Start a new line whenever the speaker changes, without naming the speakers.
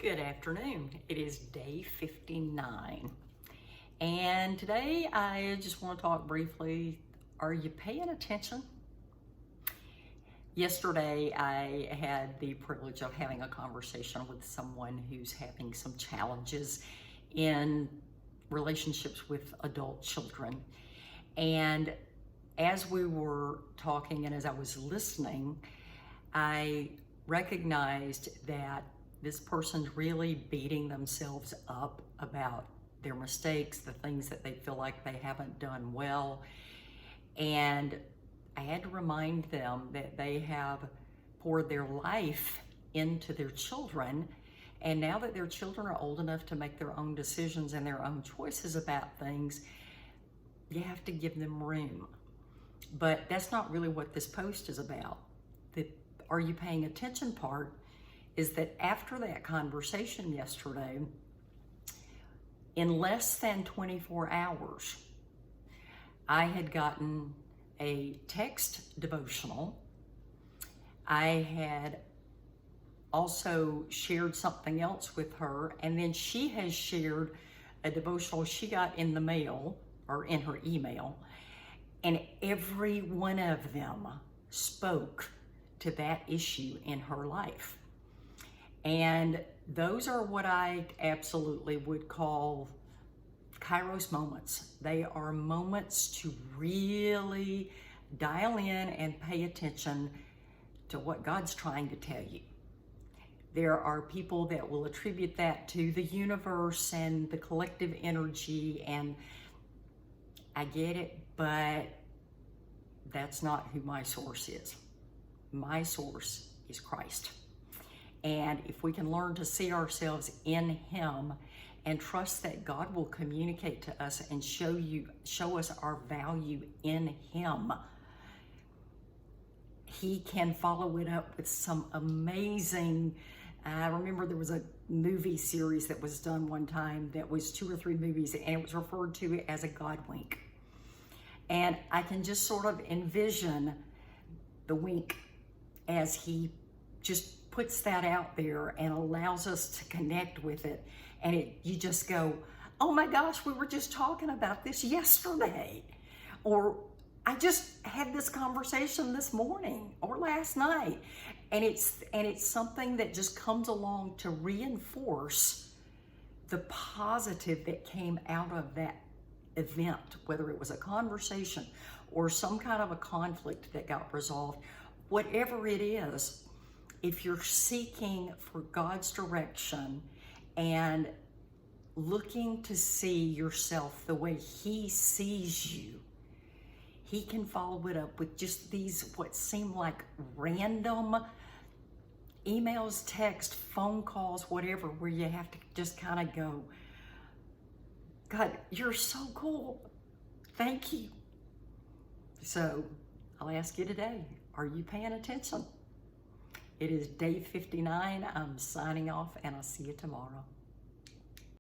Good afternoon. It is day 59. And today I just want to talk briefly. Are you paying attention? Yesterday I had the privilege of having a conversation with someone who's having some challenges in relationships with adult children. And as we were talking and as I was listening, I recognized that this person's really beating themselves up about their mistakes, the things that they feel like they haven't done well. And I had to remind them that they have poured their life into their children. And now that their children are old enough to make their own decisions and their own choices about things, you have to give them room. But that's not really what this post is about. The are you paying attention part is that after that conversation yesterday, in less than 24 hours, I had gotten a text devotional. I had also shared something else with her, and then she has shared a devotional she got in the mail or in her email, and every one of them spoke to that issue in her life. And those are what I absolutely would call Kairos moments. They are moments to really dial in and pay attention to what God's trying to tell you. There are people that will attribute that to the universe and the collective energy, and I get it, but that's not who my source is. My source is Christ. And if we can learn to see ourselves in Him and trust that God will communicate to us and show us our value in Him, He can follow it up with some amazing, I remember there was a movie series that was done one time that was 2 or 3 movies, and it was referred to as a God wink. And I can just sort of envision the wink as He just puts that out there and allows us to connect with it. And you just go, oh my gosh, we were just talking about this yesterday. Or I just had this conversation this morning or last night. And it's something that just comes along to reinforce the positive that came out of that event, whether it was a conversation or some kind of a conflict that got resolved. Whatever it is, if you're seeking for God's direction and looking to see yourself the way He sees you, He can follow it up with just these what seem like random emails, text, phone calls, whatever, where you have to just kind of go, God, you're so cool. Thank you. So I'll ask you today, are you paying attention? It is day 59. I'm signing off, and I'll see you tomorrow.